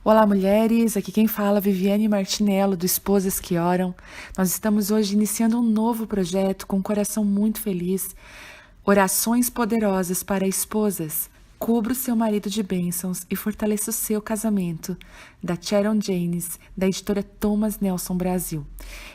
Olá, mulheres! Aqui quem fala é Viviane Martinello, do Esposas que Oram. Nós estamos hoje iniciando um novo projeto com um coração muito feliz. Orações poderosas para esposas. Cubra o seu marido de bênçãos e fortaleça o seu casamento, da Sharon Jaynes, da editora Thomas Nelson Brasil.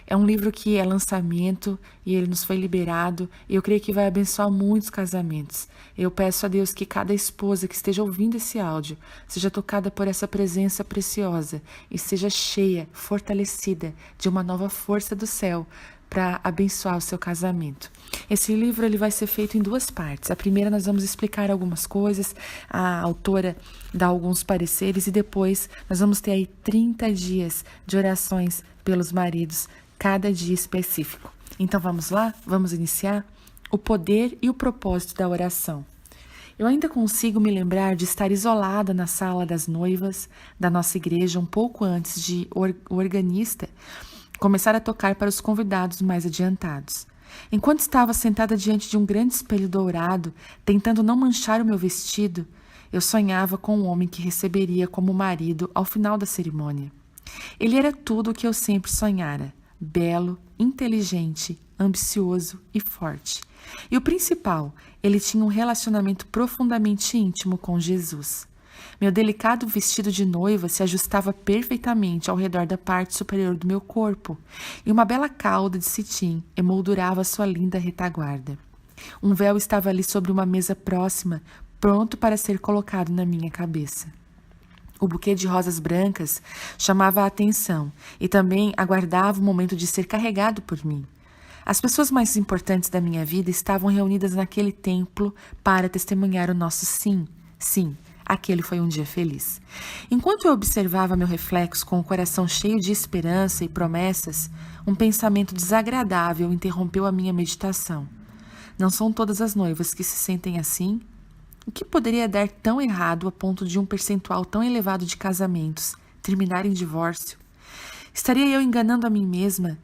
É um livro que é lançamento e ele nos foi liberado e eu creio que vai abençoar muitos casamentos. Eu peço a Deus que cada esposa que esteja ouvindo esse áudio seja tocada por essa presença preciosa e seja cheia, fortalecida de uma nova força do céu para abençoar o seu casamento. Esse livro ele vai ser feito em duas partes. A primeira nós vamos explicar algumas coisas, a autora dá alguns pareceres e depois nós vamos ter aí 30 dias de orações pelos maridos, cada dia específico. Então vamos lá? Vamos iniciar? O poder e o propósito da oração. Eu ainda consigo me lembrar de estar isolada na sala das noivas da nossa igreja um pouco antes de o organista começar a tocar para os convidados mais adiantados. Enquanto estava sentada diante de um grande espelho dourado, tentando não manchar o meu vestido, eu sonhava com o homem que receberia como marido ao final da cerimônia. Ele era tudo o que eu sempre sonhara: belo, inteligente, ambicioso e forte. E o principal, ele tinha um relacionamento profundamente íntimo com Jesus. Meu delicado vestido de noiva se ajustava perfeitamente ao redor da parte superior do meu corpo, e uma bela cauda de cetim emoldurava sua linda retaguarda. Um véu estava ali sobre uma mesa próxima, pronto para ser colocado na minha cabeça. O buquê de rosas brancas chamava a atenção e também aguardava o momento de ser carregado por mim. As pessoas mais importantes da minha vida estavam reunidas naquele templo para testemunhar o nosso sim. Sim, aquele foi um dia feliz. Enquanto eu observava meu reflexo com o coração cheio de esperança e promessas, um pensamento desagradável interrompeu a minha meditação. Não são todas as noivas que se sentem assim? O que poderia dar tão errado a ponto de um percentual tão elevado de casamentos terminar em divórcio? Estaria eu enganando a mim mesma?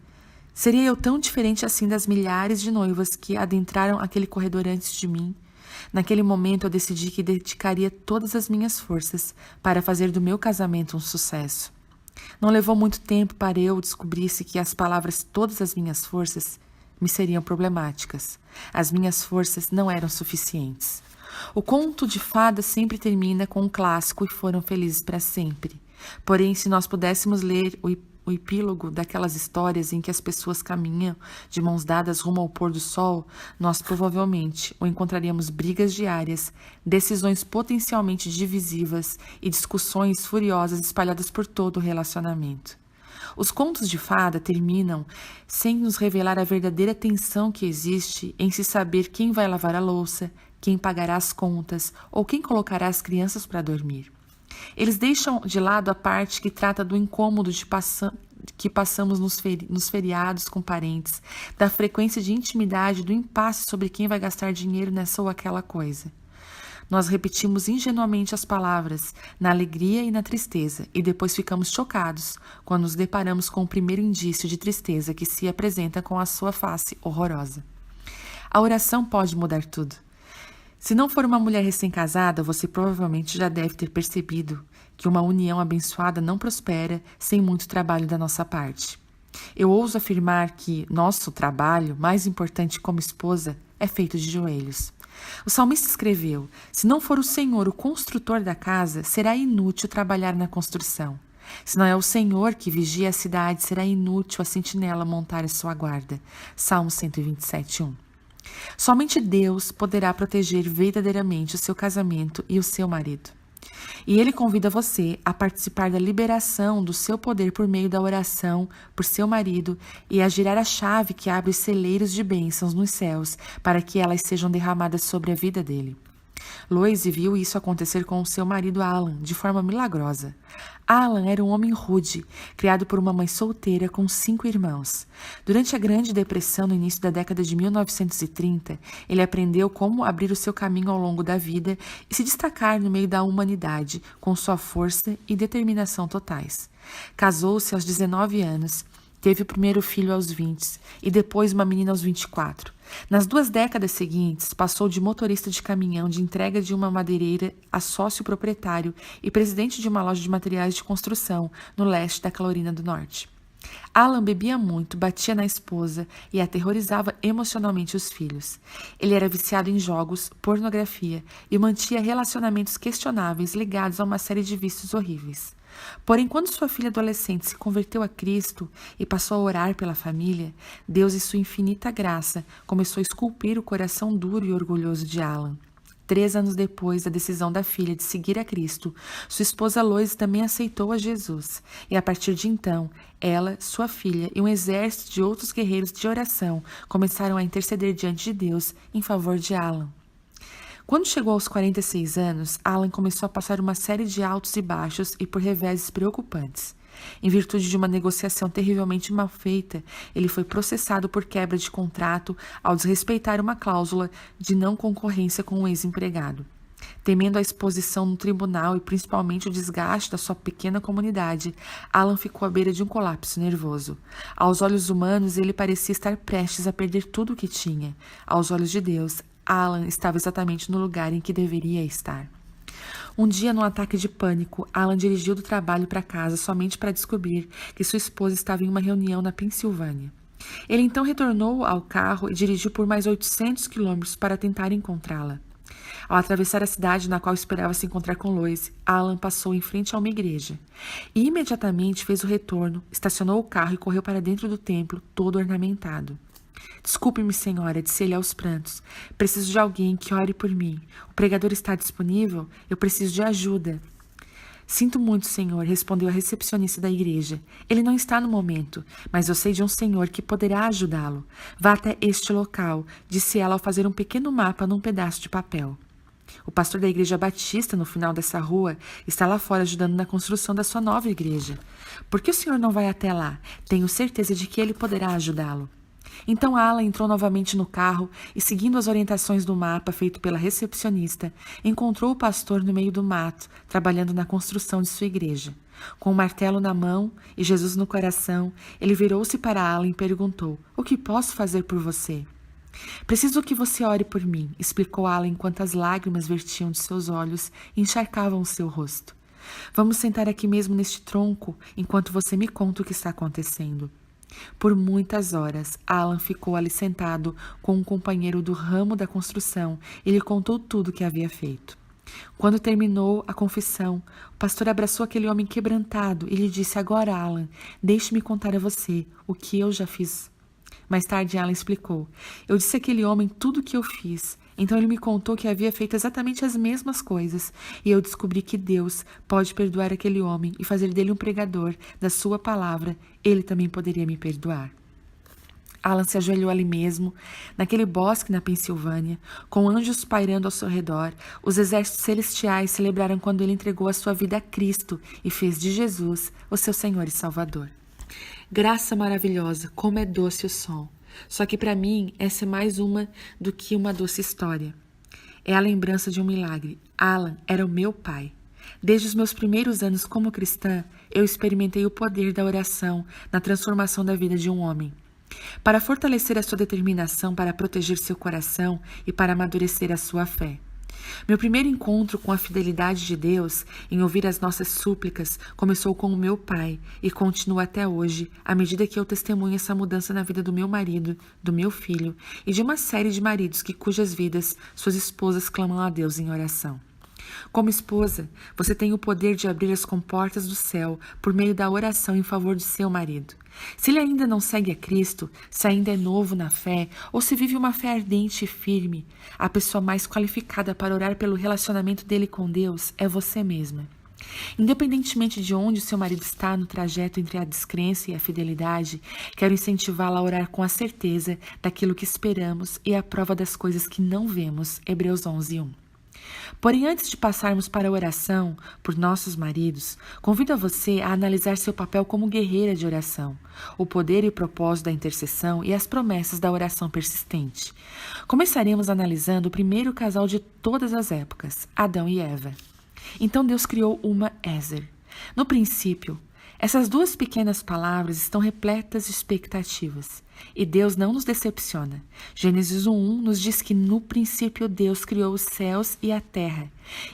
Seria eu tão diferente assim das milhares de noivas que adentraram aquele corredor antes de mim? Naquele momento eu decidi que dedicaria todas as minhas forças para fazer do meu casamento um sucesso. Não levou muito tempo para eu descobrisse que as palavras "todas as minhas forças" me seriam problemáticas. As minhas forças não eram suficientes. O conto de fadas sempre termina com um clássico e foram felizes para sempre. Porém, se nós pudéssemos ler o epílogo daquelas histórias em que as pessoas caminham de mãos dadas rumo ao pôr do sol, nós provavelmente o encontraríamos brigas diárias, decisões potencialmente divisivas e discussões furiosas espalhadas por todo o relacionamento. Os contos de fada terminam sem nos revelar a verdadeira tensão que existe em se saber quem vai lavar a louça, quem pagará as contas ou quem colocará as crianças para dormir. Eles deixam de lado a parte que trata do incômodo que passamos nos feriados com parentes, da frequência de intimidade, do impasse sobre quem vai gastar dinheiro nessa ou aquela coisa. Nós repetimos ingenuamente as palavras na alegria e na tristeza e depois ficamos chocados quando nos deparamos com o primeiro indício de tristeza que se apresenta com a sua face horrorosa. A oração pode mudar tudo. Se não for uma mulher recém-casada, você provavelmente já deve ter percebido que uma união abençoada não prospera sem muito trabalho da nossa parte. Eu ouso afirmar que nosso trabalho, mais importante como esposa, é feito de joelhos. O salmista escreveu: "Se não for o Senhor o construtor da casa, será inútil trabalhar na construção. Se não é o Senhor que vigia a cidade, será inútil a sentinela montar a sua guarda." Salmo 127:1. Somente Deus poderá proteger verdadeiramente o seu casamento e o seu marido. E Ele convida você a participar da liberação do seu poder por meio da oração por seu marido e a girar a chave que abre os celeiros de bênçãos nos céus para que elas sejam derramadas sobre a vida dele. Loise viu isso acontecer com o seu marido Alan, de forma milagrosa. Alan era um homem rude, criado por uma mãe solteira com 5 irmãos. Durante a Grande Depressão, no início da década de 1930, ele aprendeu como abrir o seu caminho ao longo da vida e se destacar no meio da humanidade com sua força e determinação totais. Casou-se aos 19 anos Teve o primeiro filho aos 20 e depois uma menina aos 24. Nas 2 décadas seguintes, passou de motorista de caminhão de entrega de uma madeireira a sócio proprietário e presidente de uma loja de materiais de construção no leste da Carolina do Norte. Alan bebia muito, batia na esposa e aterrorizava emocionalmente os filhos. Ele era viciado em jogos, pornografia e mantinha relacionamentos questionáveis ligados a uma série de vícios horríveis. Porém, quando sua filha adolescente se converteu a Cristo e passou a orar pela família, Deus, em sua infinita graça, começou a esculpir o coração duro e orgulhoso de Alan. 3 anos depois da decisão da filha de seguir a Cristo, sua esposa Lois também aceitou a Jesus. E a partir de então, ela, sua filha e um exército de outros guerreiros de oração começaram a interceder diante de Deus em favor de Alan. Quando chegou aos 46 anos, Alan começou a passar uma série de altos e baixos e por reveses preocupantes. Em virtude de uma negociação terrivelmente mal feita, ele foi processado por quebra de contrato ao desrespeitar uma cláusula de não concorrência com um ex-empregado. Temendo a exposição no tribunal e principalmente o desgaste da sua pequena comunidade, Alan ficou à beira de um colapso nervoso. Aos olhos humanos, ele parecia estar prestes a perder tudo o que tinha. Aos olhos de Deus, Alan estava exatamente no lugar em que deveria estar. Um dia, num ataque de pânico, Alan dirigiu do trabalho para casa somente para descobrir que sua esposa estava em uma reunião na Pensilvânia. Ele então retornou ao carro e dirigiu por mais 800 quilômetros para tentar encontrá-la. Ao atravessar a cidade na qual esperava se encontrar com Lois, Alan passou em frente a uma igreja. E imediatamente fez o retorno, estacionou o carro e correu para dentro do templo, todo ornamentado. Desculpe-me, senhora, disse ele aos prantos. Preciso de alguém que ore por mim. O pregador está disponível? Eu preciso de ajuda. Sinto muito, senhor, respondeu a recepcionista da igreja. Ele não está no momento, mas eu sei de um senhor que poderá ajudá-lo. Vá até este local, disse ela ao fazer um pequeno mapa num pedaço de papel. O pastor da igreja batista, no final dessa rua, está lá fora ajudando na construção da sua nova igreja. Por que o senhor não vai até lá? Tenho certeza de que ele poderá ajudá-lo. Então Alan entrou novamente no carro e, seguindo as orientações do mapa feito pela recepcionista, encontrou o pastor no meio do mato, trabalhando na construção de sua igreja. Com um martelo na mão e Jesus no coração, ele virou-se para Alan e perguntou: "O que posso fazer por você?" "Preciso que você ore por mim", explicou Alan enquanto as lágrimas vertiam de seus olhos e encharcavam o seu rosto. "Vamos sentar aqui mesmo neste tronco enquanto você me conta o que está acontecendo." Por muitas horas, Alan ficou ali sentado com um companheiro do ramo da construção e lhe contou tudo o que havia feito. Quando terminou a confissão, o pastor abraçou aquele homem quebrantado e lhe disse: "Agora, Alan, deixe-me contar a você o que eu já fiz." Mais tarde, Alan explicou: "Eu disse àquele homem tudo o que eu fiz. Então ele me contou que havia feito exatamente as mesmas coisas, e eu descobri que Deus pode perdoar aquele homem e fazer dele um pregador da sua palavra. Ele também poderia me perdoar." Alan se ajoelhou ali mesmo, naquele bosque na Pensilvânia, com anjos pairando ao seu redor. Os exércitos celestiais celebraram quando ele entregou a sua vida a Cristo e fez de Jesus o seu Senhor e Salvador. Graça maravilhosa, como é doce o som. Só que para mim, essa é mais uma do que uma doce história. É a lembrança de um milagre. Alan era o meu pai. Desde os meus primeiros anos como cristã, eu experimentei o poder da oração na transformação da vida de um homem. Para fortalecer a sua determinação para proteger seu coração e para amadurecer a sua fé. Meu primeiro encontro com a fidelidade de Deus em ouvir as nossas súplicas começou com o meu pai e continua até hoje, à medida que eu testemunho essa mudança na vida do meu marido, do meu filho e de uma série de maridos cujas vidas suas esposas clamam a Deus em oração. Como esposa, você tem o poder de abrir as comportas do céu por meio da oração em favor de seu marido. Se ele ainda não segue a Cristo, se ainda é novo na fé, ou se vive uma fé ardente e firme, a pessoa mais qualificada para orar pelo relacionamento dele com Deus é você mesma. Independentemente de onde seu marido está no trajeto entre a descrença e a fidelidade, quero incentivá-la a orar com a certeza daquilo que esperamos e a prova das coisas que não vemos. Hebreus 11:1. Porém, antes de passarmos para a oração por nossos maridos, convido a você a analisar seu papel como guerreira de oração, o poder e propósito da intercessão e as promessas da oração persistente. Começaremos analisando o primeiro casal de todas as épocas, Adão e Eva. Então Deus criou uma Ezer. No princípio, Essas duas pequenas palavras estão repletas de expectativas. E Deus não nos decepciona. Gênesis 1:1 nos diz que no princípio Deus criou os céus e a terra.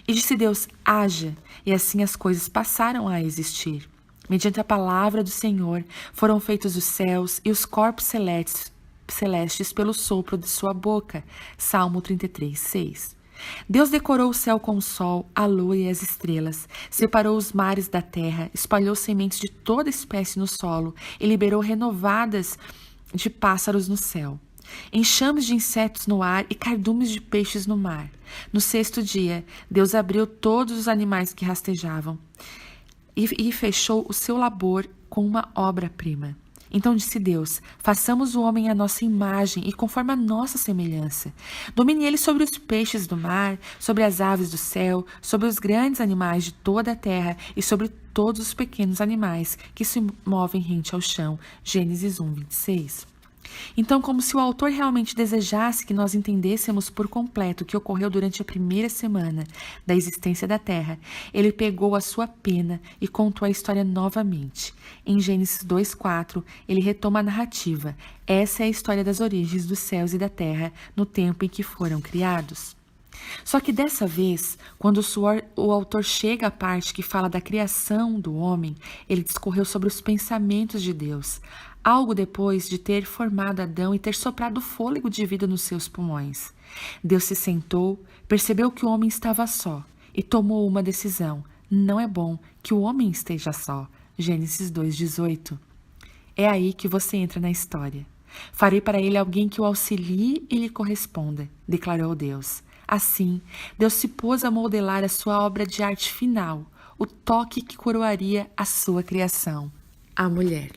E disse Deus, haja, e assim as coisas passaram a existir. Mediante a palavra do Senhor foram feitos os céus e os corpos celestes pelo sopro de sua boca. Salmo 33:6. Deus decorou o céu com o sol, a lua e as estrelas, separou os mares da terra, espalhou sementes de toda espécie no solo e liberou renovadas de pássaros no céu, enxames de insetos no ar e cardumes de peixes no mar. No sexto dia, Deus abriu todos os animais que rastejavam e fechou o seu labor com uma obra-prima. Então disse Deus, façamos o homem à nossa imagem e conforme a nossa semelhança. Domine ele sobre os peixes do mar, sobre as aves do céu, sobre os grandes animais de toda a terra e sobre todos os pequenos animais que se movem rente ao chão. Gênesis 1:26. Então, como se o autor realmente desejasse que nós entendêssemos por completo o que ocorreu durante a primeira semana da existência da Terra, ele pegou a sua pena e contou a história novamente. Em Gênesis 2:4, ele retoma a narrativa. Essa é a história das origens dos céus e da Terra no tempo em que foram criados. Só que dessa vez, quando o autor chega à parte que fala da criação do homem, ele discorreu sobre os pensamentos de Deus, algo depois de ter formado Adão e ter soprado o fôlego de vida nos seus pulmões. Deus se sentou, percebeu que o homem estava só e tomou uma decisão. Não é bom que o homem esteja só. Gênesis 2:18. É aí que você entra na história. Farei para ele alguém que o auxilie e lhe corresponda, declarou Deus. Assim, Deus se pôs a modelar a sua obra de arte final, o toque que coroaria a sua criação, a mulher.